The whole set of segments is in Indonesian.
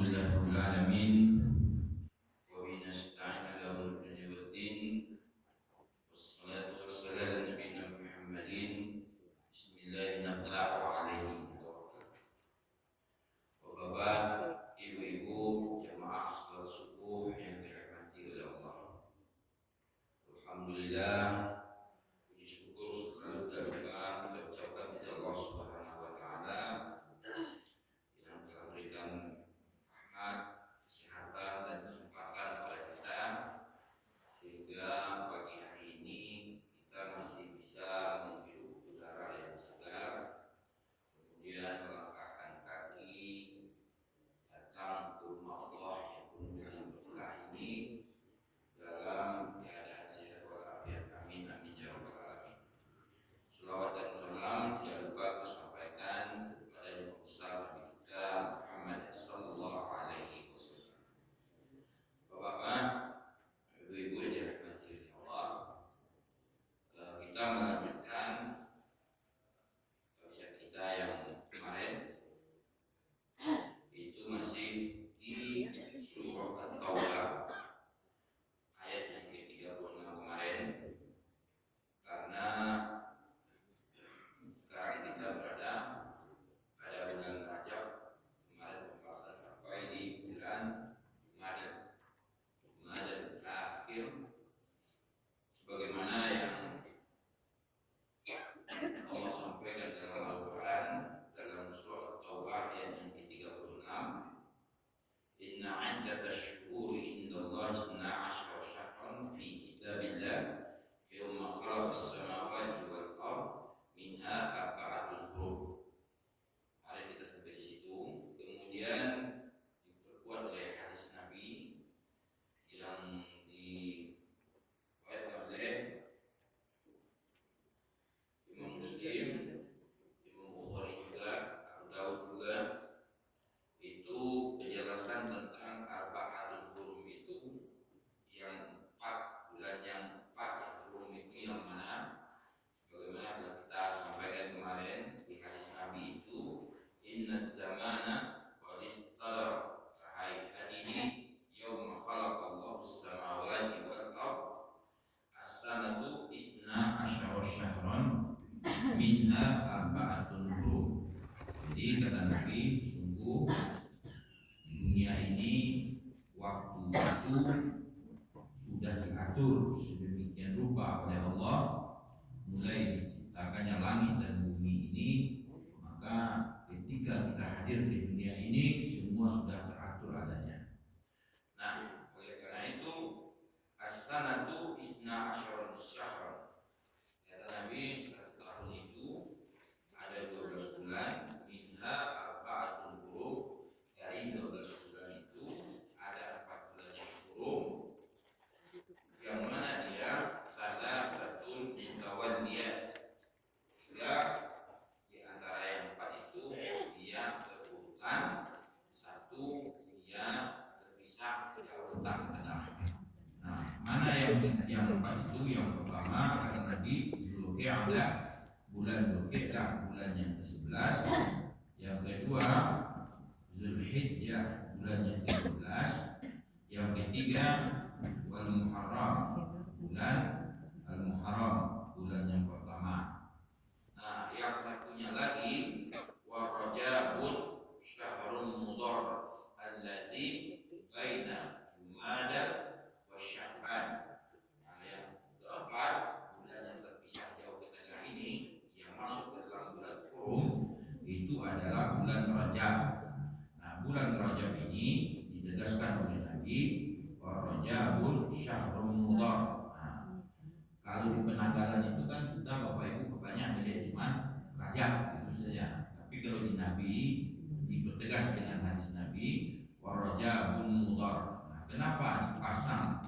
Alhamdulillahirabbil alamin wa bihi nasta'inu ala umuri waddin wassalatu wassalamu ala nabiyyina Muhammadin bismillahirrahmanirrahim wa alaihi Bapak, ibu-ibu, jamaah salat subuh yang dirahmati oleh Allah. Alhamdulillah, puji syukur selalu kita ucapkan kepada Allah Subhanahu wa taala yang telah memberikan rahmat, kesehatan dan kesempatan kepada kita sehingga pagi hari ini kita masih bisa menghirup udara yang segar, kemudian melangkahkan kaki datang ke rumah Allah yang penuh dengan berkah ini dalam keadaan sehat walafiat. Amin amin ya rabbal alamin. Selawat dan salam tidak lupa disampaikan kepada yang besar Nabi kita Muhammad sallallahu alaihi wasallam. Bapak-bapak, ibu-ibu yang dirahmati oleh Allah, kita melanjutkan tafsir kita yang kemarin. Itu masih di surah At-Taubah ayat yang ke-36 kemarin, karena sekarang kita berada pada bulan Rajab. Kemarin pembahasan sampai di bulan Jumadal Akhir, sebagaimana yang Allah sampaikan dalam Al-Quran dalam surah At-Taubah ayat yang ke-36. Inna 'iddatash shuhuri indallahi 12 syahran fi kitabillah yawma khalaqas samawati wal ard minha arba'atun hurum. Mari kita sampai di situ. Kemudian diperkuat oleh hadis Nabi yang diriwayatkan oleh Imam Muslim, Imam Bukhari juga, Abu Daud juga. Itu penjelasan tentang arba'atul hurum itu, yang 4 bulan yang 4 yang hurum itu yang mana? Bagaimana telah kita sampaikan kemarin di hadis Nabi itu, inna zamana qad istadara kahayatihi yawma khalaqallahu as-samawati wal ard as-sanatu isna asyara syahran minha arba'atun hurum. Jadi kata Nabi, sungguh dunia ini waktu itu sudah diatur sedemikian rupa oleh Allah, mulai diciptakannya langit dan bumi ini. Maka ketika kita hadir di dunia ini, semua sudah teratur adanya. Nah, oleh karena itu as-sanatu isna asyara syahran, kata Nabi, 1 tahun itu ada 12 bulan. Minha arba'atun hurum, dari 12 bulan itu ada 4 bulan yang hurum, yang mana dia salasatul mutawalliyat. 3 di antara yang 4 itu dia berurutan, 1 dia terpisah berurutan adalah. Nah, mana yang 4 itu? Yang pertama kata Nabi, Zulqa'dah, bulan Zulqa'dah, bulan yang ke-11. Yang kedua Zulhijjah, bulan yang ke-12. Yang ketiga wal Muharram, bulan Al-Muharram, bulan yang pertama. Nah, yang satunya lagi wa Rajabun syahrun mudhar alladzi baina Jumadal wa Sya'ban. Nah, yang keempat, bulan yang terpisah jauh di tengah ini yang masuk ke dalam bulan hurum itu adalah bulan Rajab. Nah, bulan Rajab ini ditegaskan oleh Nabi wa Rajabun syahrun mudhar. Nah, kalau di penanggalan itu kan kita Bapak Ibu kebanyakan melihat cuma Rajab itu saja. Tapi kalau di Nabi dipertegas dengan hadis Nabi wa Rajabun mudhar. Nah, kenapa dipasang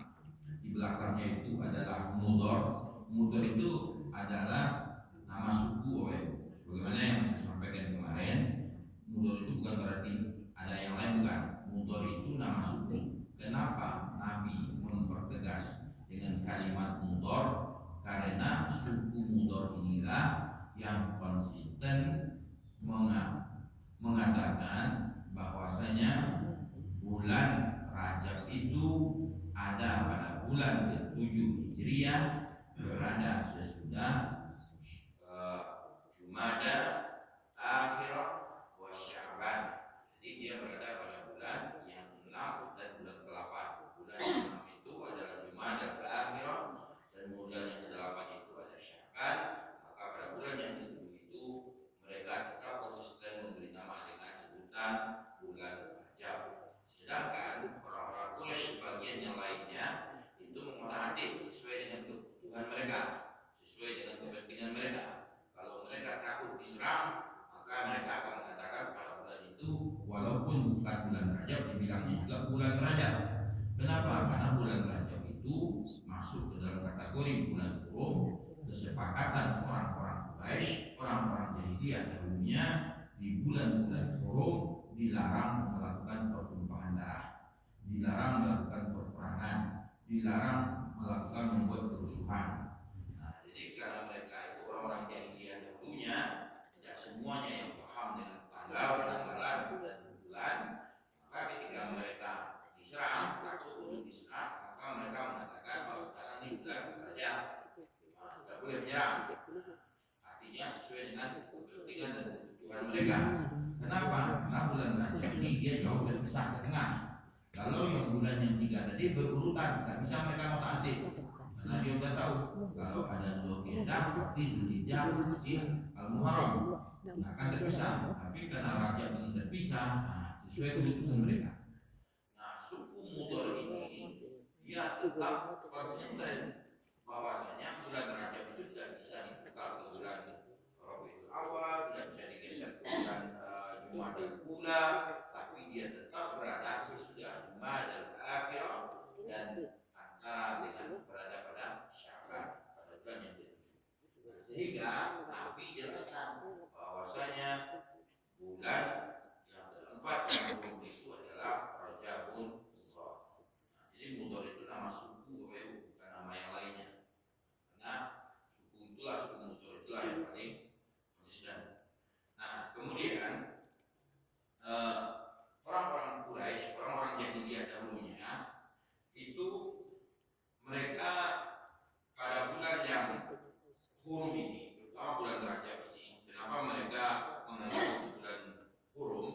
di belakangnya itu adalah mudhar? Mudhar itu adalah nama suku Bapak Ibu. Sebagaimana yang saya sampaikan kemarin, mudhar itu bukan berarti ada yang lain, bukan. Mudhar itu nama suku. Kenapa Nabi mempertegas dengan kalimat mudhar? Karena suku mudhar inilah yang konsisten mengatakan bahwasanya bulan Rajab itu ada pada bulan ke-7 Hijriah, berada sesudah Jumada Akhirah wa Sya'ban. Jadi dia berada pada bulan yang 6 dan bulan ke-8. Bulan yang 6 itu adalah Jumada Akhirah dan bulan yang ke-8 itu ada Sya'ban. Maka pada bulan yang ke-7 itu mereka tetap konsisten memberi nama dengan sebutan bulan Rajab. Sedangkan orang-orang Quraisy sebagian yang lainnya itu mengotak-atik sesuai dengan kebutuhan mereka, sesuai dengan kepentingan mereka. Kalau mereka takut diserang, maka mereka akan mengatakan pada bulan itu walaupun bukan bulan Rajab dibilangnya juga bulan Rajab. Kenapa? Karena bulan Rajab itu masuk ke dalam kategori bulan hurum. Kesepakatan orang-orang Quraisy, orang-orang jahiliyah dahulunya, di bulan-bulan hurum dilarang melakukan pertumpahan darah, dilarang melakukan perperangan, dilarang melakukan membuat kerusuhan. Nah, jadi karena mereka itu orang-orang jahiliyah dahulunya, tidak semuanya yang paham dengan tanggal, penanggalan dan bulan, maka ketika mereka diserang, takut untuk diserang, maka mereka mengatakan bahwa sekarang ini bulan Rajab, tidak boleh menyerang. Artinya sesuai dengan kepentingan dan kebutuhan mereka. Kenapa? Karena bulan Rajab ini dia jauh terpisah ke tengah. Kalau yang bulan yang 3 tadi berurutan, tidak bisa mereka ngotak-atik. Karena dia sudah tahu kalau ada Zulqa'dah pasti Zulhijjah, pasti Al-Muharram, nggak akan terpisah. Tapi karena Rajab ini terpisah, sesuai kebutuhan mereka. Nah, suku Mudhar ini dia tetap konsisten bahwasanya bulan Rajab itu tidak bisa ditukar ke bulan Rabiul Awal, tidak bisa digeser ke bulan Jumadal Ula, tapi dia tetap berada sesudah Jumadal Akhirah dan antara dengan berada pada Sya'ban, pada bulan yang ke-7. Sehingga Nabi jelaskan bahwasanya bulan yang keempat yang hukum itu adalah Rajabun Mudhar. Jadi Mudhar itu nama suku, bukan nama yang lainnya. Karena suku Mudhar itulah yang paling konsisten. Nah, kemudian orang-orang Quraisy, orang-orang jahiliyah dahulunya itu mereka pada bulan yang hurum ini, terutama bulan Rajab ini, kenapa mereka menganggap itu bulan hurum?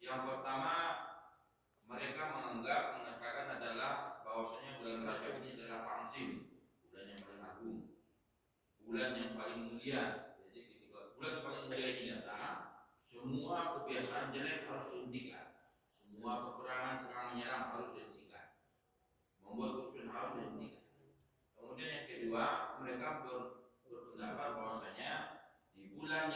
Yang pertama, mereka mengatakan adalah bahwasanya bulan Rajab ini adalah ta'zim, bulan yang paling agung, bulan yang paling mulia. Jadi ketika bulan paling mulia ini datang, semua kebiasaan jelek harus dihentikan, semua peperangan serang menyerang harus dihentikan, membuat kerusuhan harus dihentikan. Kemudian yang kedua, mereka berpendapat bahwasanya di bulan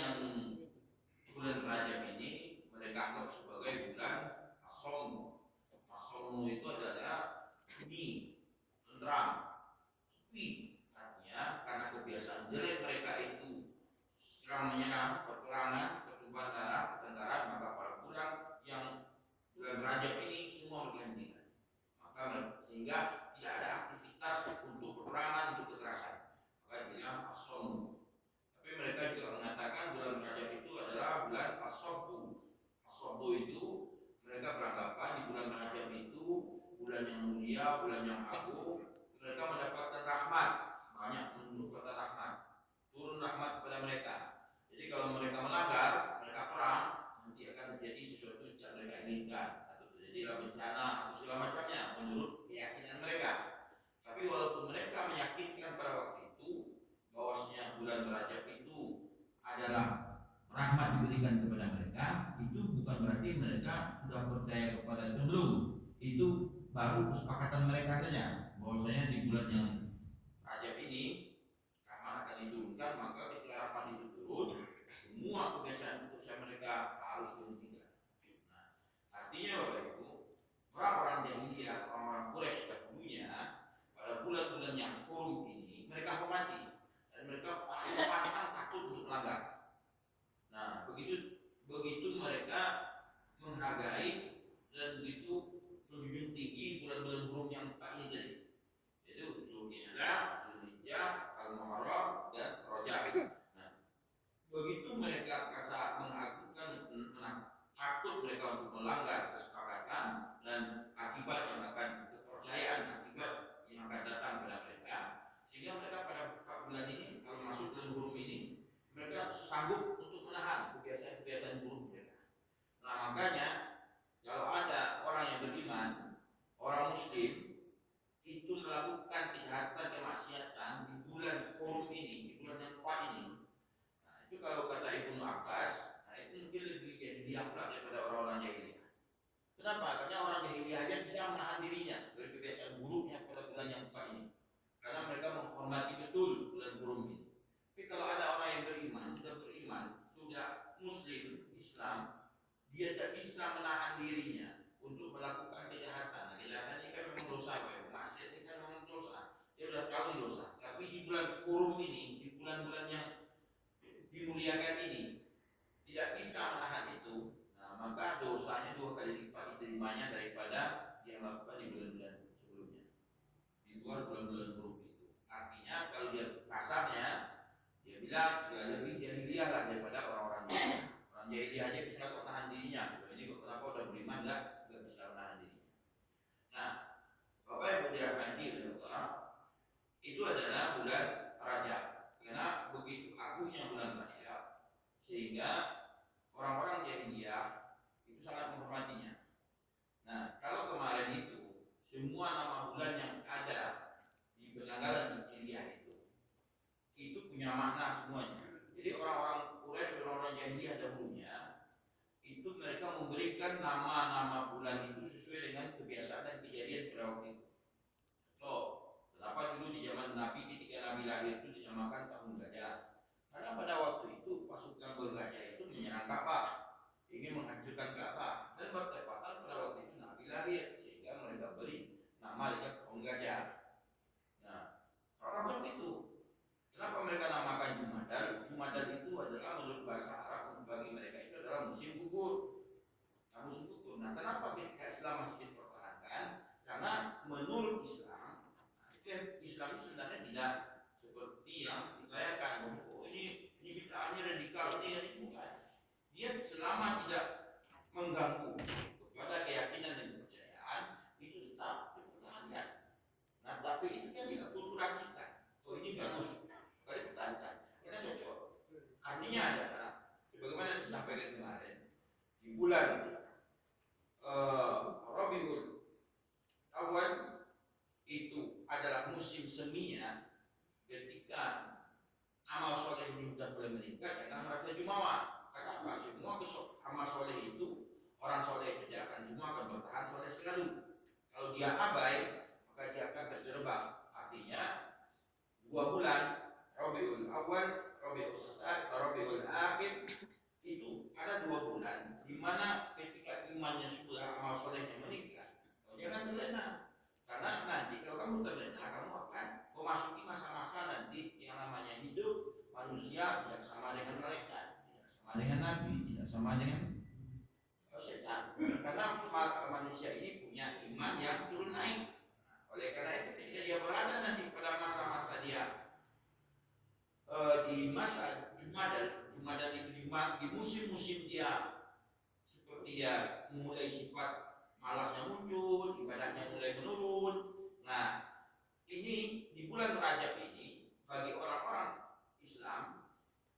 Rajab ini mereka anggap sebagai bulan as-shaum. As-shaum itu adalah sunyi, tentram, sepi. Artinya karena kebiasaan jelek mereka itu serang menyerang, peperangan, pertumpahan darah, pertengkaran, maka pada bulan Rajab ini semua mereka hentikan. Maka sehingga tidak ada aktivitas untuk peperangan, untuk kekerasan. Maka dibilang as-shaum. Tapi mereka juga mengatakan bulan Rajab itu adalah bulan as-sabbu. As-sabbu itu mereka beranggapan di bulan Rajab itu bulan yang mulia, bulan yang agung. Mereka mendapatkan rahmat, banyak menurunkan rahmat, turun rahmat kepada mereka. Jadi kalau mereka melanggar, mereka perang, nanti akan terjadi sesuatu yang mereka inginkan, atau terjadilah bencana atau segala macamnya menurut keyakinan mereka. Tapi walaupun mereka meyakinkan pada waktu itu bahwasanya bulan Rajab itu adalah rahmat diberikan kepada mereka, itu bukan berarti mereka sudah percaya kepada itu, belum. Itu baru kesepakatan mereka saja bahwasanya di bulan yang Rajab ini rahmat akan diturunkan, maka ketika rahmat itu turun, semua kebiasaan mereka harus dihentikan. Nah, artinya Bapak Ibu, orang-orang jahiliyah, orang-orang Quraisy dahulunya pada bulan-bulan yang hurum ini mereka hormati dan mereka paling pantang takut untuk melanggar. Nah, begitu mereka menghargai dan begitu menjunjung tinggi bulan-bulan hurum yang tak ini tadi, yaitu Zulqa'dah, Zulhijjah, Al-Muharram dan Rajab. Nah, begitu mereka merasa mengagungkan, takut mereka untuk melanggar kesepakatan dan sanggup untuk menahan kebiasaan-kebiasaan buruk mereka. Nah makanya kalau ada orang yang beriman, orang muslim itu melakukan kejahatan, kemaksiatan di bulan Hurum ini, di bulan yang tepat ini, nah itu kalau kata Ibnu Abbas, nah itu mungkin lebih jahiliyah pula daripada orang-orang jahiliyah. Kenapa? Karena orang jahiliyah aja bisa menahan dirinya dari kebiasaan buruknya pada bulan yang tepat ini, karena mereka menghormati betul bulan Hurum ini. Tapi kalau ada orang yang beriman, sudah muslim, Islam, dia tidak bisa menahan dirinya untuk melakukan kejahatan. Nah, kejahatan ini kan memang dosa, maksiat ini kan memang dosa. Dia sudah tahu dosa. Tapi di bulan Hurum ini, di bulan-bulan yang dimuliakan ini, tidak bisa menahan itu. Nah, maka dosanya 2 kali lipat diterimanya daripada dia melakukan di bulan-bulan sebelumnya, di luar bulan-bulan Hurum itu. Artinya kalau dia kasarnya, dia bilang dia lebih jahiliyah lah daripada orang-orang jahiliyah. Orang jahiliyah aja bisa kok nahan dirinya. Ini kok kenapa udah beriman nggak bisa menahan dirinya. Nah, Bapak Ibu dirahmati oleh Allah, itu adalah bulan Rajab. Karena begitu agungnya bulan Rajab, sehingga orang-orang jahiliyah itu sangat menghormatinya. Nah, kalau kemarin itu semua nama bulan yang ada di penanggalan Hijriyah itu punya makna semuanya. Jadi orang-orang Quraisy, orang-orang jahiliyah dahulunya itu mereka memberikan nama-nama bulan itu sesuai dengan kebiasaan dan kejadian pada waktu itu. Kenapa dulu di zaman Nabi ketika Nabi lahir itu dinamakan tahun gajah? Karena pada waktu itu pasukan bergajah itu menyerang Ka'bah, ingin menghancurkan Ka'bah, dan bertepatan pada waktu itu Nabi lahir, sehingga mereka beri nama tahun gajah. Nah, orang itu kenapa mereka namakan Jumadal? Jumadal itu adalah menurut bahasa Arab bagi mereka itu adalah musim gugur. Nah, musim gugur. Nah, kenapa ketika Islam masih dipertahankan? Karena menurut Islam, Islam itu sebenarnya tidak seperti yang dibayangkan. Oh, ini bid'ahnya radikal, ini bukan. Dia selama tidak mengganggu kepada keyakinan dan kepercayaan, itu tetap dipertahankan. Nah, tapi itu kan diakulturasikan. Oh, ini bagus. Karena cocok. Artinya adalah sebagaimana disampaikan kemarin di bulan Rabiul Awal itu adalah musim seminya, ketika amal soleh ini sudah mulai meningkat, jangan merasa jumawa. Kenapa? Semua besok amal soleh itu, orang soleh itu dia akan semua akan bertahan soleh selalu. Kalau dia abai, maka dia akan terjerembab. Artinya 2 bulan Rabiul Awal, Rabiul Start, Rabiul Akhir itu ada 2 bulan di mana ketika imannya sudah, amal solehnya meningkat, jangan terlena. Karena nanti kalau kamu terlena, kamu akan memasuki masa-masa nanti yang namanya hidup manusia tidak sama dengan malaikat, tidak sama dengan nabi, tidak sama dengan setan. Karena manusia ini punya iman yang turun naik. Oleh karena itu ketika dia berada nanti pada masa-masa dia di masa Jumadal itu di musim-musim dia seperti dia mulai sifat malasnya muncul, ibadahnya mulai menurun. Nah, ini di bulan Rajab ini bagi orang-orang Islam,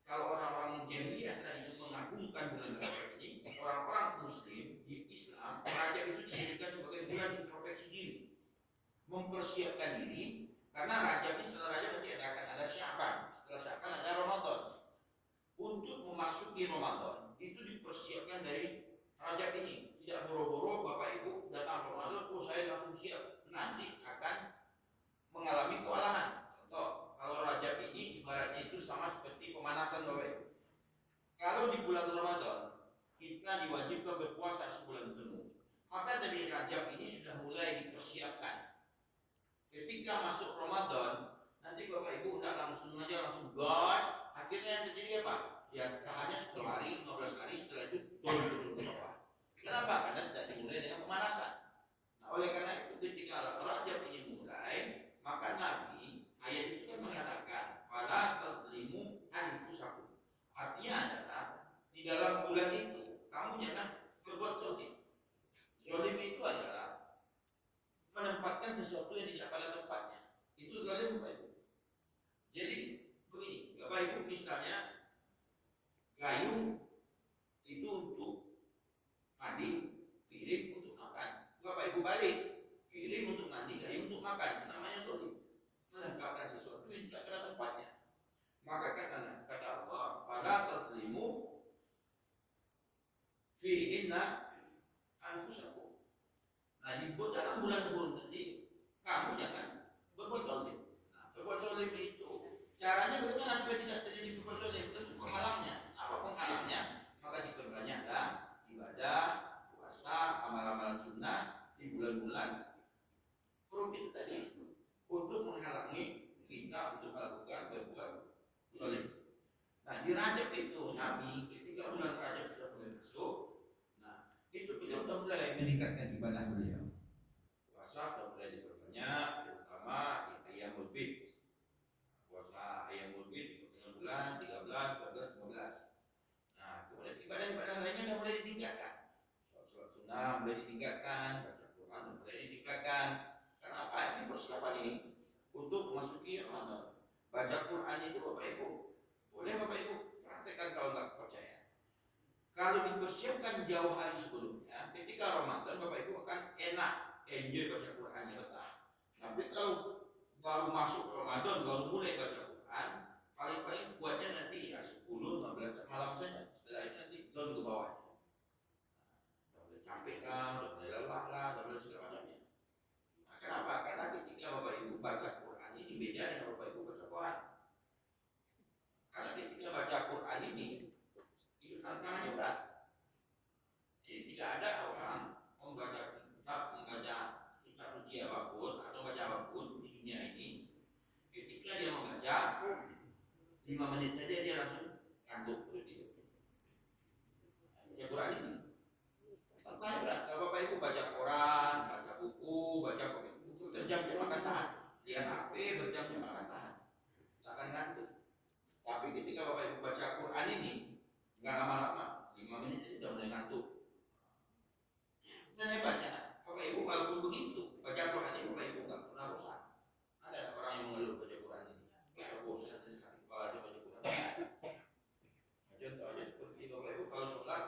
kalau orang-orang jahiliyah tadi mengagungkan bulan Rajab ini, orang-orang Muslim di Islam, Rajab itu dijadikan sebagai bulan introspeksi diri, mempersiapkan diri, karena Rajab ini setelah Rajab nanti akan ada Sya'ban, setelah Sya'ban ada Ramadan. Untuk memasuki Ramadan itu dipersiapkan dari Rajab ini, tidak boro-boro Bapak Ibu datang Ramadan, oh saya langsung siap, nanti akan mengalami kewalahan. Contoh, kalau Rajab ini ibaratnya itu sama seperti pemanasan Bapak Ibu. Kalau di bulan Ramadan kita diwajibkan berpuasa sebulan penuh, maka dari Rajab ini sudah mulai dipersiapkan. Ketika masuk Ramadan, nanti Bapak Ibu tidak langsung aja langsung gas. Akhirnya yang terjadi apa? Ya hanya 10 hari, 15 hari, setelah itu turun ke bawah. Kenapa? Karena tidak dimulai dengan pemanasan. Nah, oleh karena itu ketika Rajab ini mulai, maka Nabi ayat itu kan mengatakan wala tazlimu anfusakum. Artinya adalah di dalam bulan itu kamu jangan berbuat zalim. Zalim itu adalah menempatkan sesuatu yang tidak pada tempatnya. Itu zalim Bapak Ibu. Jadi begini, Bapak Ibu misalnya zina anfusakum. Nah, di dalam bulan Hurum tadi kamu jangan berbuat zalim. Nah, berbuat zalim itu caranya bagaimana supaya tidak terjadi berbuat zalim? Tentu penghalangnya. Apa penghalangnya? Maka diperbanyaklah ibadah, puasa, amal-amal sunnah di bulan-bulan Hurum itu tadi untuk menghalangi kita untuk melakukan berbuat zalim. Nah, di Rajab itu Nabi ketika bulan Rajab sudah mulai masuk, nah itu beliau sudah mulai meningkatkan ibadah beliau. Puasa sudah mulai diperbanyak, terutama Ayyamul Bid. Puasa Ayyamul Bid di pertengahan bulan 13, 14, 15. Nah, kemudian ibadah-ibadah lainnya sudah mulai ditingkatkan. Sholat sunnah mulai ditingkatkan, baca Quran mulai ditingkatkan. Karena apa? Ini persiapan ini untuk memasuki Ramadan. Baca Quran itu Bapak Ibu, boleh Bapak Ibu praktekkan kalau nggak percaya. Kalau dipersiapkan jauh hari sebelumnya, ketika Ramadan Bapak Ibu akan enak, enjoy baca Qurannya betah. Tapi kalau baru masuk Ramadan, baru mulai baca Quran, paling-paling buatnya nanti ya 10, 15 jam malam saja. Setelah itu nanti turun ke bawah. Udah mulai capek lah, udah mulai lelah lah, udah mulai segala macamnya. Nah, kenapa? Karena ketika Bapak Ibu baca Quran ini beda dengan Bapak Ibu baca Quran. Karena ketika baca Quran ini itu tantangannya berat. Jadi tidak ada orang membaca kitab suci apapun atau baca apapun di dunia ini, ketika dia membaca 5 menit saja dia langsung ngantuk tidur. Baca Quran ini tantangannya berat. Kalau Bapak Ibu baca Quran, baca buku, baca buku berjam-jam akan tahan. Lihat HP berjam-jam akan tahan, tak akan ngantuk. Tapi ketika Bapak Ibu baca Quran ini nggak lama-lama, 5 menit aja udah mulai ngantuk. Dan hebatnya Bapak Ibu walaupun begitu baca Quran ini Bapak Ibu nggak pernah bosan. Ada orang yang mengeluh baca Quran ini, nggak bosan nanti sakit kepala aja baca Quran. Contoh aja seperti Bapak Ibu kalau sholat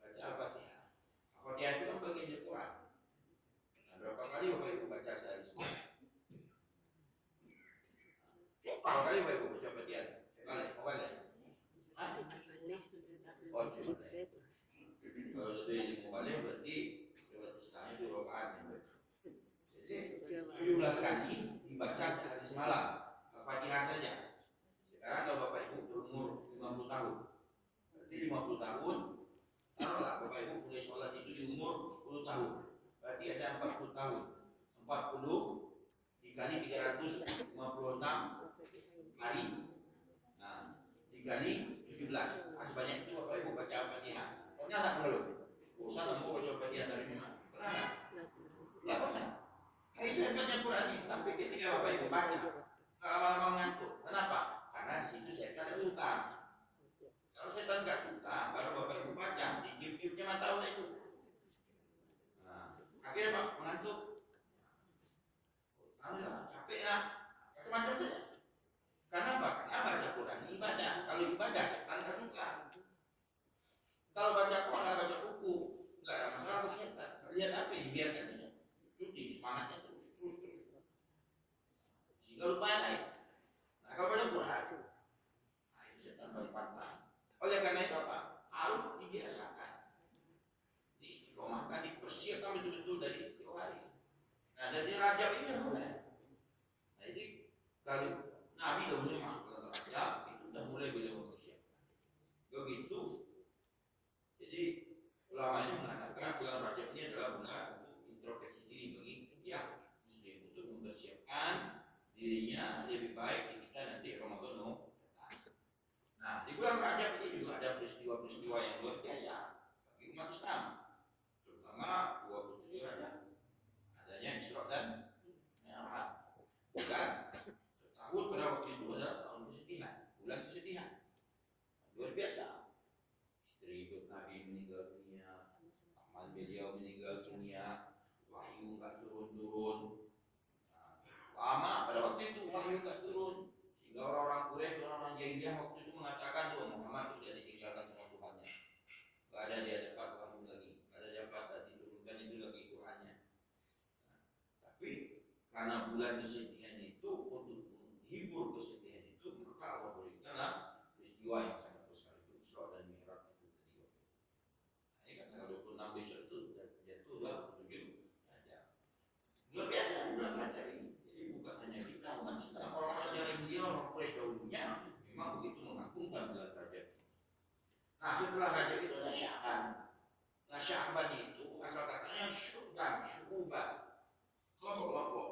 baca Al-Fatihah. Al-Fatihah itu kan bagian dari Quran. Nah, berapa kali Bapak Ibu baca sehari semua? Berapa kali Bapak Ibu baca Al-Fatihah? Balik. Oh, cuma kalau lebih semua balik berarti sholat istilahnya 2 rakaat. Jadi 17 kali dibaca sehari semalam Al-Fatihah saja. Sekarang kalau Bapak Ibu berumur 50 tahun, berarti 50 tahun, taruhlah Bapak Ibu mulai sholat itu di umur 10 tahun, berarti ada 40 tahun. 40 dikali 356 hari, nah dikali 17, sebanyak itu Bapak Ibu baca Al-Fatihah. Pernah tak belum? Urusan mau baca Al-Fatihah dari mana? Pernah tak? Ya pernah. Nah, itu yang baca Quran ini. Tapi ketika Bapak Ibu baca, lama-lama ngantuk. Kenapa? Karena di situ setan tidak suka. Kalau setan nggak suka, baru Bapak Ibu baca, ditiup-tiupnya mata Bapak Ibu. Nah, akhirnya Pak mengantuk. Alhamdulillah, capek lah, macam-macam saja. Karena apa? Karena baca Quran ibadah. Kalau ibadah setan nggak suka. Kalau baca Quran, baca buku, nggak ada masalah bagi setan. Lihat apa yang dibiarkan saja. Studi semangatnya terus. Sehingga lupa naik. Nah, kalau baca Quran, nah itu setan paling pantang. Oleh karena itu apa? Harus dibiasakan, diistiqomahkan, dipersiapkan betul-betul dari tiap hari. Nah, dari Rajab ini mulai. Nah, jadi kalau Nabi dahulu masuk ke dalam Rajab, itu sudah mulai beliau mempersiapkan. Begitu. Jadi ulama ini mengatakan bulan Rajab ini adalah bulan untuk introspeksi diri bagi yang muslim, untuk mempersiapkan dirinya lebih baik ketika nanti Ramadan mau datang. Nah, di bulan Rajab ini juga ada peristiwa-peristiwa yang luar biasa bagi umat Islam, terutama 27 Rajab, adanya Isra dan Mi'raj. Dan tahun pada waktu itu adalah tahun kesedihan, bulan kesedihan luar biasa. Istri Nabi meninggal dunia, paman beliau meninggal dunia, wahyu nggak turun-turun. Lama pada waktu itu wahyu nggak turun, sehingga orang-orang Quraisy, orang-orang jahiliyah waktu itu mengatakan bahwa Muhammad itu sudah ditinggalkan sama Tuhannya, nggak ada dia dapat wahyu lagi, nggak ada dapat diturunkan itu lagi Qurannya. Tapi karena bulan kesedihan itu, untuk menghibur kesedihan itu, maka Allah berikanlah peristiwa yang sangat besar itu, Isra dan Mi'raj itu tadi. Nah, ini kan tanggal besok itu jatuh 27 Rajab. Luar biasa bulan Rajab ini. Jadi bukan hanya kita, umat Islam, orang-orang yang dia orang Quraisy dahulunya memang begitu mengagungkan bulan Rajab. Nah setelah Rajab itu ada Sya'ban. Nah Sya'ban itu asal katanya syu'ban, syu'uban, kelompok-kelompok.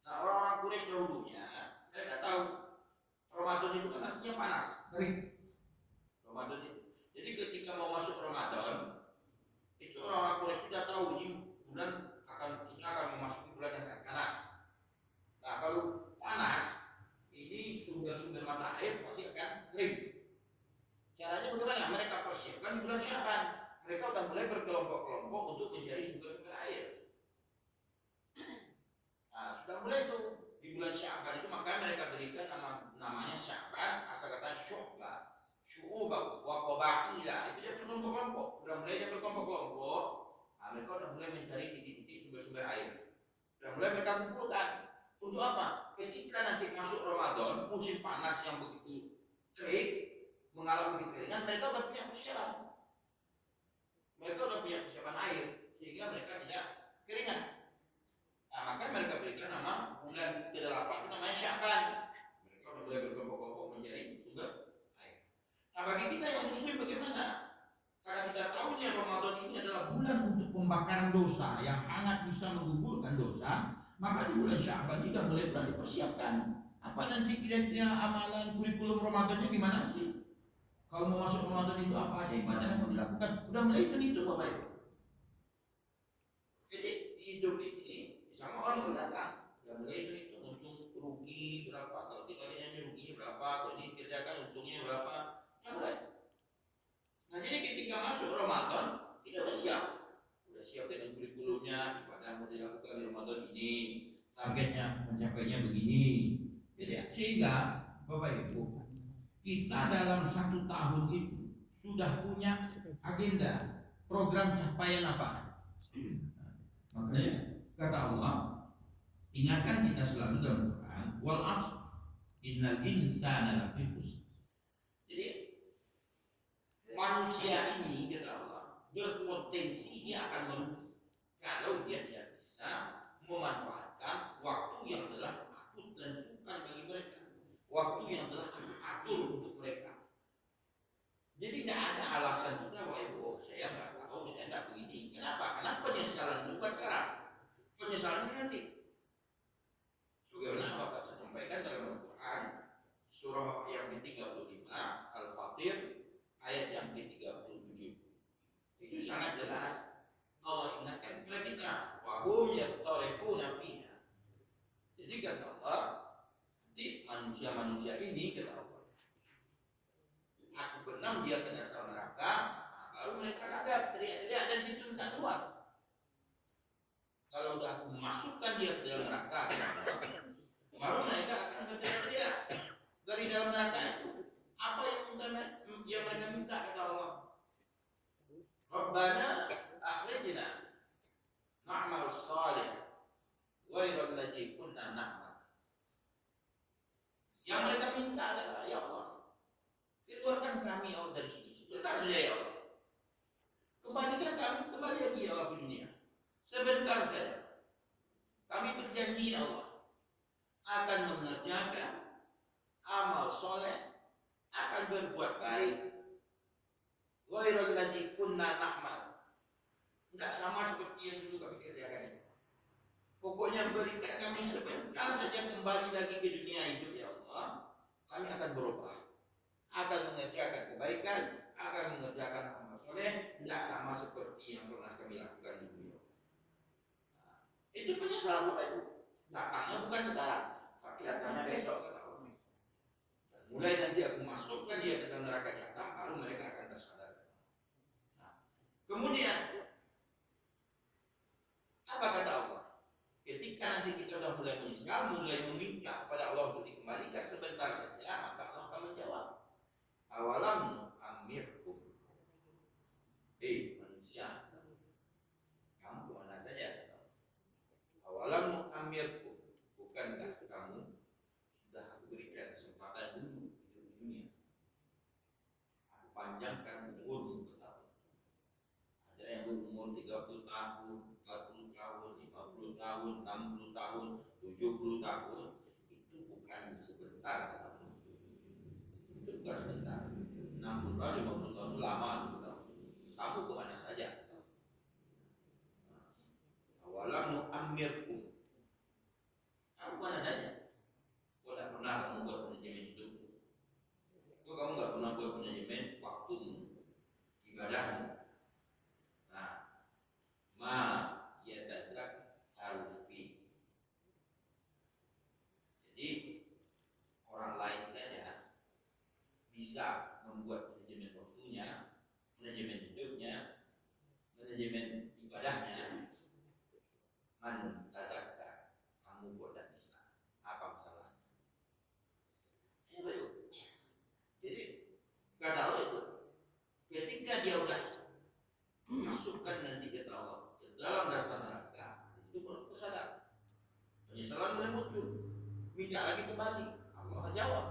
Nah orang-orang Quraisy dahulunya mereka tahu Ramadan itu kan artinya panas, kering. Ramadan itu. Jadi ketika mau masuk Ramadan, itu orang-orang Quraisy sudah tahu ini bulan kita akan memasuki bulan yang sangat panas. Nah kalau panas, ini sumber-sumber mata air pasti akan kering. Caranya bagaimana? Mereka persiapkan di bulan Sya'ban. Mereka sudah mulai berkelompok-kelompok untuk mencari sumber-sumber air. Nah sudah mulai itu di bulan Sya'ban itu, maka mereka berikan namanya Sya'ban, asal kata syu'ba, syu'uba, wa qaba'ila. Itu dia berkelompok-kelompok. Sudah mulai dia berkelompok-kelompok. Nah, mereka sudah mulai mencari titik-titik sumber-sumber air. Sudah mulai mereka kumpulkan. Untuk apa? Ketika nanti masuk Ramadan, musim panas yang begitu terik, mengalami kekeringan, mereka sudah punya persiapan. Mereka sudah punya persiapan air, sehingga mereka tidak kekeringan. Nah, maka mereka berikan nama bulan ke-8 itu namanya Sya'ban. Mereka sudah mulai berkelompok-kelompok mencari sumber air. Nah, bagi kita yang muslim bagaimana? Karena kita tahunya Ramadan ini adalah bulan untuk pembakaran dosa yang sangat bisa menggugurkan dosa, maka di bulan Sya'ban ini sudah mulai dipersiapkan. Apa nanti kira-kira amalan kurikulum Ramadannya gimana sih? Kalau mau masuk Ramadan itu apa aja ibadah yang mau dilakukan? Udah mulai itu Bapak Ibu. Jadi hidup ini sama orang berdagang. Udah mulai itu untung rugi berapa, kalau dikalinya ini ruginya berapa, kalau ini kerjakan untungnya berapa. Ya mulai. Nah jadi ketika masuk Ramadan kita udah siap. Udah siap dengan kurikulumnya, ibadah mau dilakukan di Ramadan ini, targetnya mencapainya begini. Jadi sehingga Bapak Ibu, kita dalam 1 tahun itu sudah punya agenda, program capaian apa. Makanya kata Allah, ingatkan kita selalu dalam Quran, wal asr innal insana lafi khusr. Jadi manusia ini kata Allah berpotensi dia akan merugi kalau dia tidak bisa memanfaatkan waktu yang telah aku tentukan bagi mereka, waktu yang telah aku atur untuk mereka. Jadi tidak ada alasan juga bahwa ibu saya nggak tahu, saya nggak begini. Kenapa? Karena penyesalan itu bukan sekarang, penyesalannya nanti. Sebagaimana bakal saya sampaikan dalam Al-Quran surah yang ke-35 Al-Fatir ayat yang ke-37. Itu sangat jelas. Allah ingatkan kepada kita, wahum yastarifuna fiha. Jadi kata Allah, nanti manusia-manusia ini kata Allah, aku benam dia ke dasar neraka, baru mereka sadar, teriak-teriak dari situ minta keluar. Kalau udah aku masukkan dia ke dalam neraka, baru mereka akan berteriak-teriak dari dalam neraka itu. Apa yang mereka minta kata Allah? Rabbana akhrijna na'mal salih ghairal ladzi kunna na'mal. Yang mereka minta adalah, ya Allah, keluarkan kami Allah dari sini. Sebentar saja ya Allah. Kembalikan kami kembali lagi ya Allah ke dunia. Sebentar saja. Kami berjanji ya Allah akan mengerjakan amal soleh, akan berbuat baik. Ghairul ladzi kunna na'mal. Enggak sama seperti yang dulu kami kerjakan. Pokoknya berikan kami sebentar saja kembali lagi ke dunia hidup ya Allah. Kami akan berubah, akan mengerjakan kebaikan, akan mengerjakan amal soleh, enggak sama seperti yang pernah kami lakukan di dunia. Nah, itu penyesalan Bapak Ibu. Datangnya bukan sekarang, tapi datangnya besok kata Allah. Dan mulai nanti aku masukkan dia ke dalam neraka jahanam, baru mereka akan tersadar. Nah, kemudian apa kata Allah? Ketika nanti kita sudah mulai menyesal, mulai meminta kepada Allah untuk dikembalikan sebentar saja, maka Allah akan menjawab, awalam amirkum. Manusia, kamu kemana saja? Awalam amirkum, bukankah kamu sudah aku berikan kesempatan dulu hidup di dunia? Aku panjangkan umurmu bertahun. Ada yang berumur 30 tahun, 40 tahun, 50 tahun, 60 tahun, 70 tahun, itu bukan sebentar. Itu bukan sebentar. 60 tahun, 50 tahun itu lama. Kamu kemana saja? Awalam nu'ammirkum. Kamu kemana saja? Kok tidak pernah kamu buat manajemen hidupmu? Kok kamu nggak pernah buat manajemen waktumu, ibadahmu? Nah, ma yatadzakkaru fi. Jadi orang lain saja bisa membuat manajemen waktunya, manajemen hidupnya, manajemen ibadahnya. Man tazakkar, kamu kok tidak bisa? Apa masalahnya? Ya, baik. Jadi kata Allah itu, ketika dia udah masukkan nanti kata Allah ke dalam dasar neraka, itu baru kesadaran. Penyesalan mulai muncul, minta lagi kembali. Allah jawab,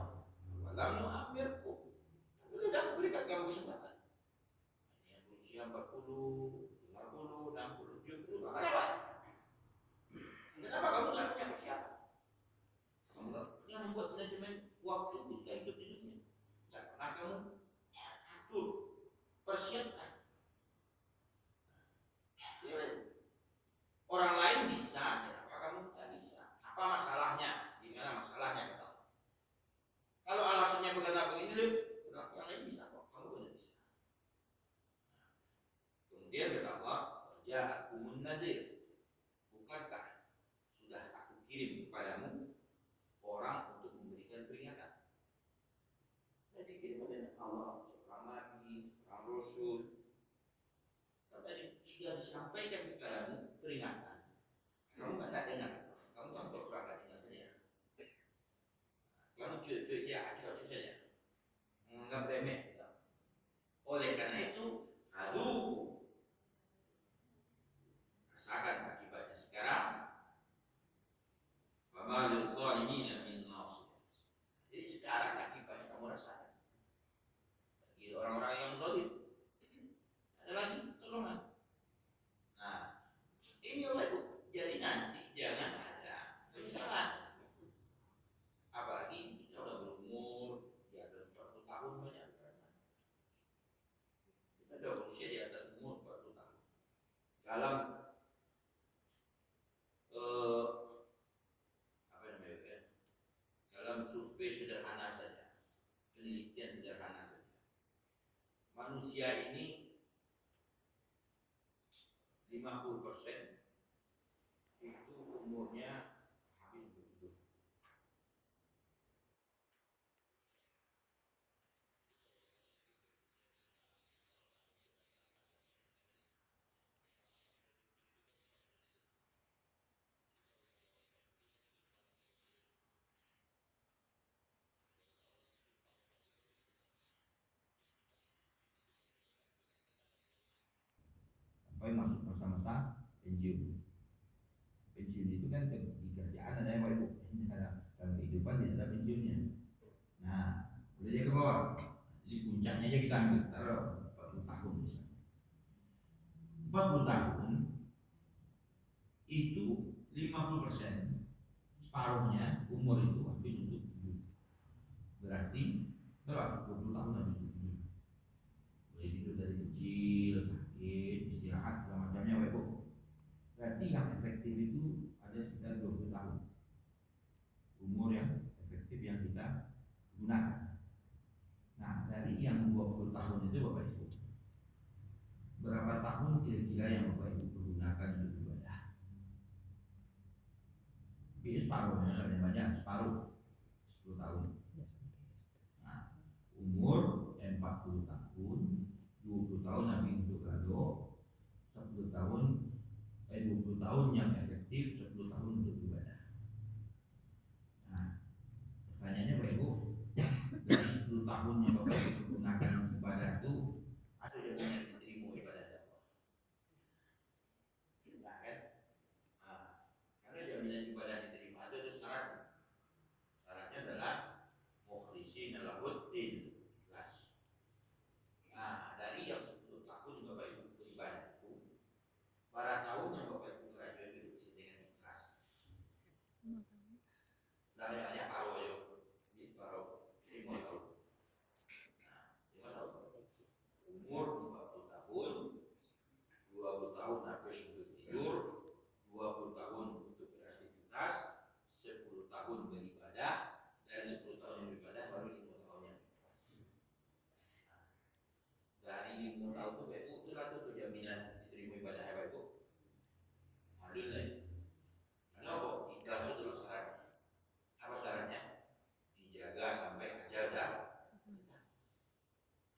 walam nu'ammirkum. Sudah berikan kamu kesempatan. Hanya berusia 40, 50, 60, 70, bahkan lewat. Kenapa kamu tidak punya persiapan? Kamu tidak pernah membuat manajemen waktu ketika hidup di dunia. Tidak pernah kamu atur, persiapkan. Orang lain bisa, kenapa kamu tidak bisa? Apa masalahnya? Di mana masalahnya? Kalau alasannya begini begini, kenapa yang lain bisa kok? Kamu tidak bisa. Kemudian kata Allah, ja'akumun nazir. Bukankah sudah aku kirim kepadamu orang untuk memberikan peringatan? Sudah dikirim oleh Allah, seorang nabi, seorang rasul. Tapi sudah disampaikan kepadamu peringatan. Kamu kan tidak dengar, kamu kan pura-pura tidak dengar saja. Kamu cuek-cuek ya, acuh-acuh saja, menganggap remeh. Oleh karena itu, rasakan akibatnya sekarang. Wa lil zalimina min nasir. Jadi sekarang akibatnya kamu rasakan. Bagi orang-orang yang zalim, ada lagi tolongan. Nah, ini Bapak Ibu. Jadi nanti jangan ada penyesalan. Apalagi kita sudah berumur di atas 40 tahun banyak kan. Kita sudah berusia di atas umur 40 tahun. Dalam dalam survei sederhana saja, penelitian sederhana saja, manusia ini 50% itu umurnya habis hidup. Sampai masuk masa-masa pensiun. Pensiun itu kan di kerjaan ada yang Ibu. Dalam kehidupan tidak ada pensiunnya. Nah, udah dia ke bawah. Jadi puncaknya aja kita ambil, taruh 40 tahun misalnya. 40 tahun itu 50%, separuhnya umur itu habis untuk hidup. Berarti berapa? 20 tahun habis untuk hidup. Mulai hidup dari kecil, sakit, istirahat segala macamnya, Ibu. Berarti yang efektif itu ada sekitar 20 tahun. Umur yang efektif yang kita gunakan. Nah, dari yang 20 tahun itu Bapak Ibu, berapa tahun kira-kira yang Bapak Ibu pergunakan untuk ibadah? Ini separuhnya, yang banyak separuh, 10 tahun. Nah, umur 40 tahun, 20 tahun Nabi untuk gado, 10 tahun 20 tahun yang efektif, 10 tahun untuk ibadah. Nah, pertanyaannya Bapak Ibu, dari 10 tahun yang Bapak Ibu gunakan ibadah itu, ada yang diterima ibadah Allah? Tidak kan? Nah, karena jaminan ibadah diterima itu syarat. Syaratnya adalah mau tahu tuh Bapak Ibu, itulah tuh jaminan diterima ibadah Bapak Ibu. Alhamdulillah. Karena apa? Ikhlas itu loh syaratnya. Apa syaratnya? Dijaga sampai ajal dah.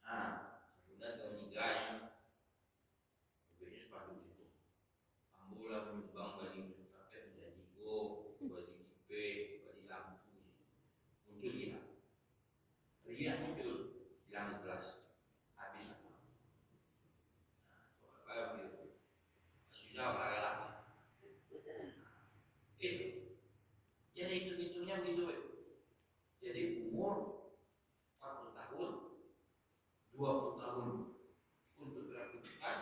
Nah, kemudian kalau nikahnya berbeda sepatu itu. Ambulah menyumbang bagi kakek menjadi go, bagi kipe, bagi lampu. Muncul ya. Riak muncul, hilang ikhlas. Habis apa? Nah, apa gitu? Susah lah. Itu. Jadi itu-itunya begitu. Jadi umur 40 tahun, 20 tahun untuk beraktivitas,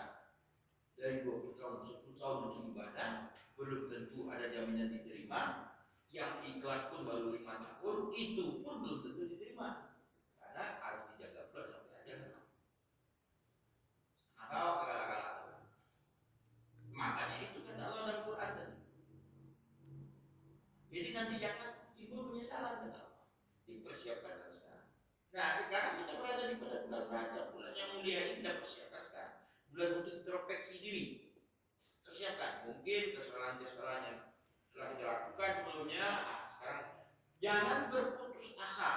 dari 20 tahun, 10 tahun untuk ibadah, belum tentu ada jaminan diterima. Yang ikhlas pun baru 5 tahun, itu pun belum tentu diterima. Karena harus dijaga pula sampai aja. Kalau agak-agak, makanya itu kan Allah dalam Quran tadi. Jadi nanti jangan timbul penyesalan tetap. Dipersiapkan dari sekarang. Nah sekarang kita berada di bulan Rajab, bulan yang mulia ini kita persiapkan sekarang. Bulan untuk introspeksi diri. Persiapkan. Mungkin kesalahan-kesalahan yang telah kita lakukan sebelumnya. Sekarang jangan berputus asa.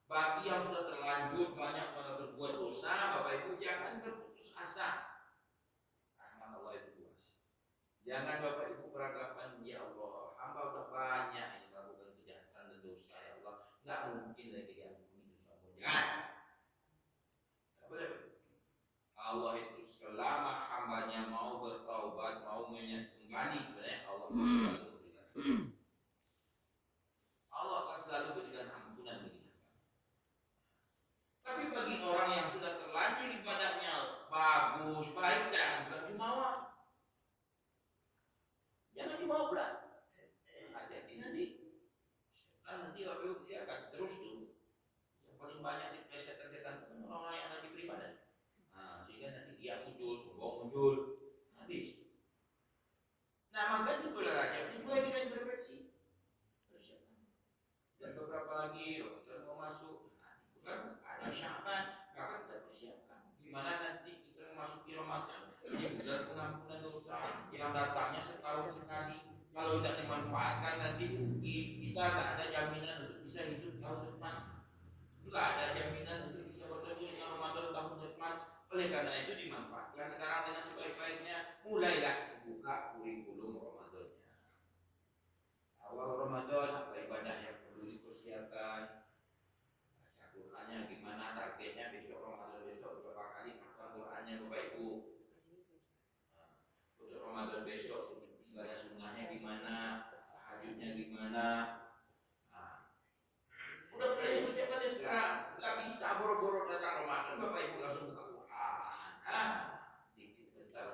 Bagi yang sudah terlanjur banyak berbuat dosa, Bapak Ibu jangan berputus asa. Rahmat Allah itu luas. Jangan Bapak Ibu beranggapan, ya Allah, hamba sudah banyak yang melakukan kejahatan dan dosa, ya Allah, nggak mungkin lagi diampuni dosa. Jangan. Allah itu selama hambanya mau bertaubat, mau kembali kepada Allah, Allah akan selalu berikan ampunan bagi hamba. Tapi bagi orang yang sudah terlanjur ibadahnya bagus, baik, jangan jumawa. Jangan jumawa pula. Hati-hati nanti. Nanti Bapak dia akan terus tuh. Yang paling banyak dipreset-presetan itu orang-orang yang nanti beribadah. Nah, sehingga nanti dia muncul, sombong muncul, habis. Nah, maka di bulan Rajab ini mulai kita introspeksi. Persiapan. Dan beberapa lagi Ramadan mau masuk. Nah, itu kan ada Sya'ban, maka kita persiapkan. Gimana nanti kita memasuki Ramadan? Ini bulan pengampunan dosa yang datangnya setahun sekali. Kalau tidak dimanfaatkan nanti rugi. Kita tidak ada jaminan untuk bisa hidup tahun depan. Tidak ada jaminan untuk bisa bertemu dengan Ramadan tahun depan. Oleh karena itu dimanfaatkan sekarang dengan sebaik-baiknya. Mulailah dibuka kurikulum Ramadannya. Awal Ramadan apa ibadah yang perlu dipersiapkan? Baca Qurannya gimana, targetnya besok Ramadan besok berapa kali baca Qurannya Bapak Ibu. Untuk Ramadan besok ibadah sunnahnya gimana, tahajudnya gimana. Udah mulai persiapannya sekarang. Gak bisa boro-boro datang Ramadan Bapak Ibu langsung buka Quran. Dikit bentar.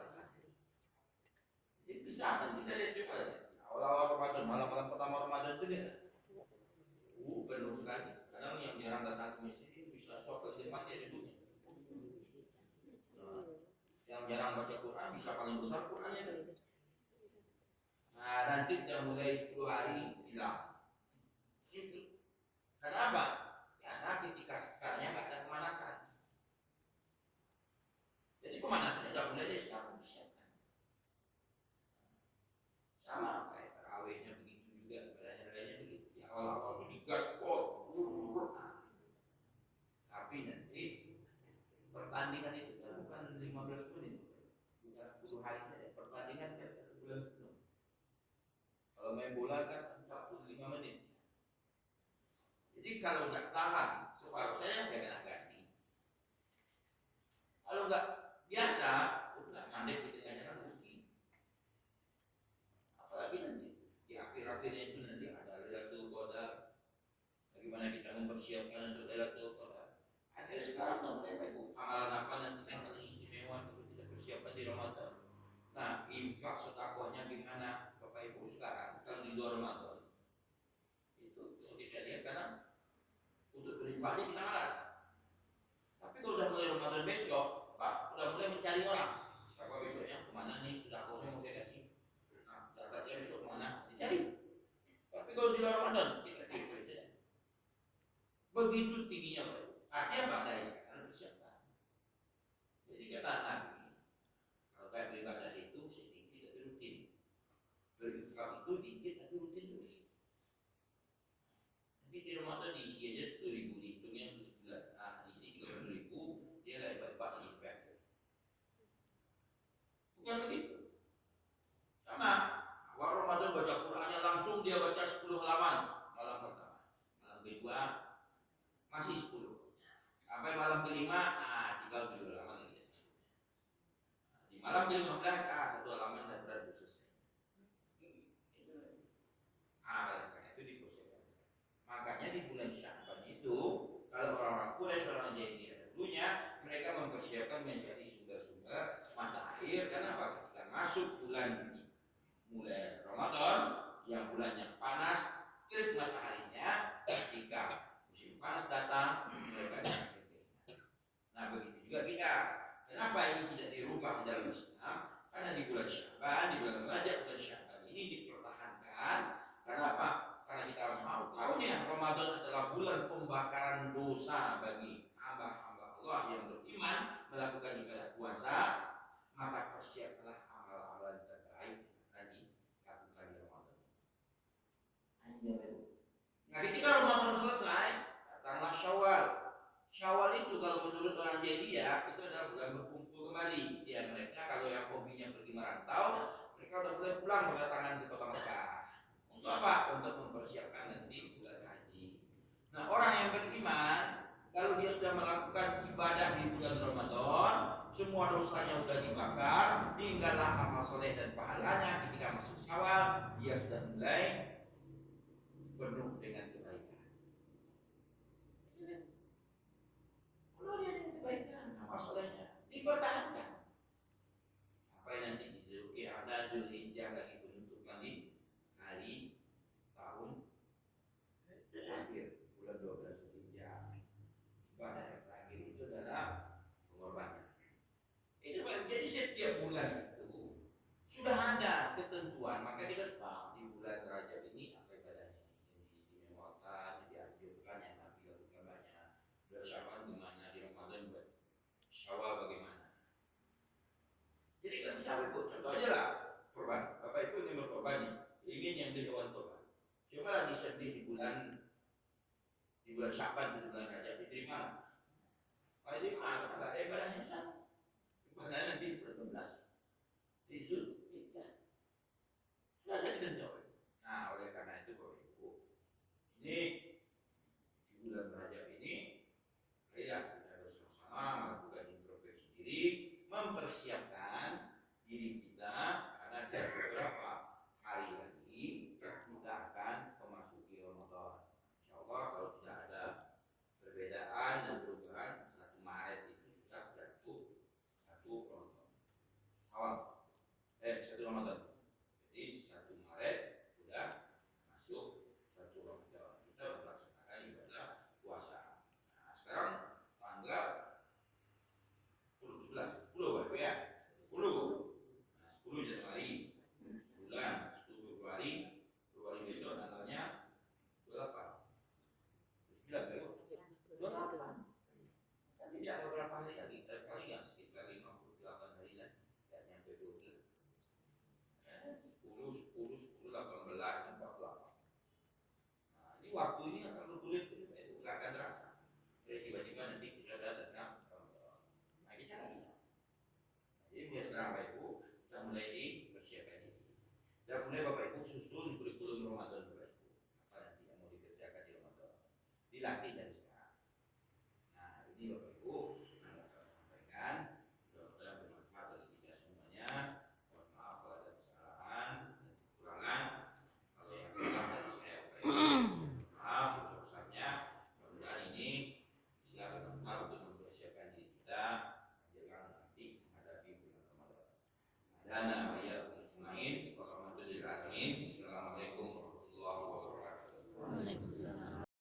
Jadi bisa kan kita lihat juga ya. Awal-awal Ramadan, malam-malam pertama Ramadan itu dia penuh sekali. Kadang yang jarang datang ke masjid bisa sok ke tempatnya sibuknya. Yang jarang baca Quran bisa paling besar Qurannya. Nah nanti udah mulai 10 hari hilang. Kenapa? Karena ketika sekarangnya nggak ada pemanasan. Jadi pemanasannya udah mulai dari sekarang disiapkan. Sama kayak tarawihnya begitu juga, ibadah-ibadahnya begitu. Di awal-awal itu digaspol, tapi nanti pertandingan itu kan bukan 15 menit, bukan 10 hari saja. Pertandingan kan 1 bulan penuh. Kalau main bola kan 45 menit. Jadi kalau nggak tahan separuh saya kena ganti. Kalau nggak biasa, udah mandek di tengahnya kan rugi. Apalagi nanti di akhir-akhirnya itu nanti ada Lailatul Qadar. Bagaimana kita mempersiapkan untuk Lailatul Qadar? Ada sekarang dong, amalan apa nanti yang paling istimewa untuk kita persiapkan di Ramadan. Nah, infak sedekahnya gimana Bapak Ibu sekarang kalau di luar Ramadan? Itu kita lihat karena untuk berinfaknya kita malas. Tapi kalau udah mulai Ramadan besok, Pak, udah mulai mencari orang. Siapa besoknya? Kemana nih? Sudah kosong mau saya kasih. Nah, zakat saya besok kemana? Dicari. Tapi kalau di luar Ramadan, kita cari saja. Begitu tingginya, Pak. Artinya Pak dari sekarang persiapkan. Jadi kata Nabi, kalau kayak beribadah itu sedikit tapi rutin. Berinfak itu dikit tapi rutin terus. Nanti di Ramadan diisi aja 10.000, dihitungnya untuk sebulan. Nah, diisi 30.000, dia nggak dapat impact. Bukan begitu. Sama, awal Ramadan baca Qurannya langsung dia baca 10 halaman malam pertama. Malam kedua masih 10. Sampai malam kelima, tinggal 7 halaman lagi. Di malam ke-15, 1 halaman dan berat selesai. Karena itu dipersiapkan. Makanya di bulan Sya'ban itu, kalau orang-orang Quraisy, orang jahiliyah dulunya, mereka mempersiapkan mencari sumber-sumber mata air. Kenapa? Ketika masuk bulan mulai Ramadan, yang bulannya panas, terik mataharinya, ketika musim panas datang, mereka berpikir. Nah, begitu juga kita. Kenapa ini tidak dirubah dalam Islam? Karena di bulan Sya'ban, di bulan Rajab, bulan Sya'ban ini dipertahankan. Kenapa? Karena kita mau tahu nih, Ramadan adalah bulan pembakaran dosa bagi hamba-hamba Allah yang beriman melakukan ibadah puasa. Maka persiapkanlah amal-amal terbaik tadi lakukan di Ramadan. Nah, ketika Ramadan selesai, datanglah Syawal. Syawal itu kalau menurut orang jahiliyah itu adalah bulan berkumpul kembali. Ya, mereka kalau yang hobinya pergi merantau, mereka udah mulai pulang berdatangan ke kota Mekah. Untuk apa? Untuk mempersiapkan nanti bulan haji. Nah, orang yang beriman kalau dia sudah melakukan ibadah di bulan Ramadan, semua dosanya sudah dibakar, tinggallah amal soleh dan pahalanya. Ketika masuk Syawal, dia sudah mulai penuh dengan kebaikan. Kalau dia dengan kebaikan, amal solehnya dipertahankan. Apa yang nanti di Zulqa'dah, Zulhijjah lagi penutupan di hari tahun terakhir bulan 12 Zulhijjah. Ibadah yang terakhir itu adalah pengorbanan. Itu jadi setiap bulan itu sudah ada ketentuan. Maka kita tahu di bulan Rajab ini apa ibadahnya yang diistimewakan, yang dianjurkan, yang Nabi lakukan banyak. Bulan Syawal gimana, di Ramadan buat Syawal bagaimana. Jadi kan misalnya contoh aja lah korban. Bapak Ibu ingin berkorban nih, ingin yang beli hewan korban. Coba lah disedih di bulan Sya'ban, di bulan Rajab, diterima. Kalau diterima, ada ibadahnya sama. Ibadahnya nanti di bulan 12 di Zulhijjah. Sudah ada ditentukan. Nah, oleh karena itu Bapak Ibu, ini di bulan Rajab ini, marilah kita bersama-sama melakukan introspeksi diri, mempersiapkan diri kita karena ada beberapa hari lagi kita akan memasuki Ramadan. Insyaallah kalau tidak ada perbedaan dan perubahan, 1 Maret itu sudah jatuh 1 Ramadan. 1 Ramadan. Jadi 1 Maret sudah masuk 1 Ramadan. Kita melaksanakan ibadah puasa. Nah, sekarang tanggal 10 ya. 10. Nah, 10 Januari. Bulan 10 Februari. Februari besok tanggalnya 28. 28. Kan tidak ada berapa hari lagi. Paling ya sekitar 58 hari lagi. Dan nyampe 12. 10, 18, 48. Nah, ini waktu ini akan bergulir-gulir, nggak akan terasa. Jadi tiba-tiba nanti kita ada datang. Nah, kita nggak siap. Jadi mulai sekarang Bapak Ibu kita mulai dipersiapkan ini. Dan mulai Bapak Ibu susun kurikulum Ramadan Bapak Ibu. Apa nanti yang mau dikerjakan di Ramadan? Dilatih dari sekarang. Nah, ini Bapak Ibu yang akan sampaikan. Mudah-mudahan bermanfaat bagi kita semuanya. Mohon maaf kalau ada kesalahan dan kekurangan. Kalau yang salah tadi saya maaf sebesar-besarnya. Mudah-mudahan ini bisa bermanfaat untuk mempersiapkan diri kita menjelang nanti menghadapi bulan Ramadan. Adana wa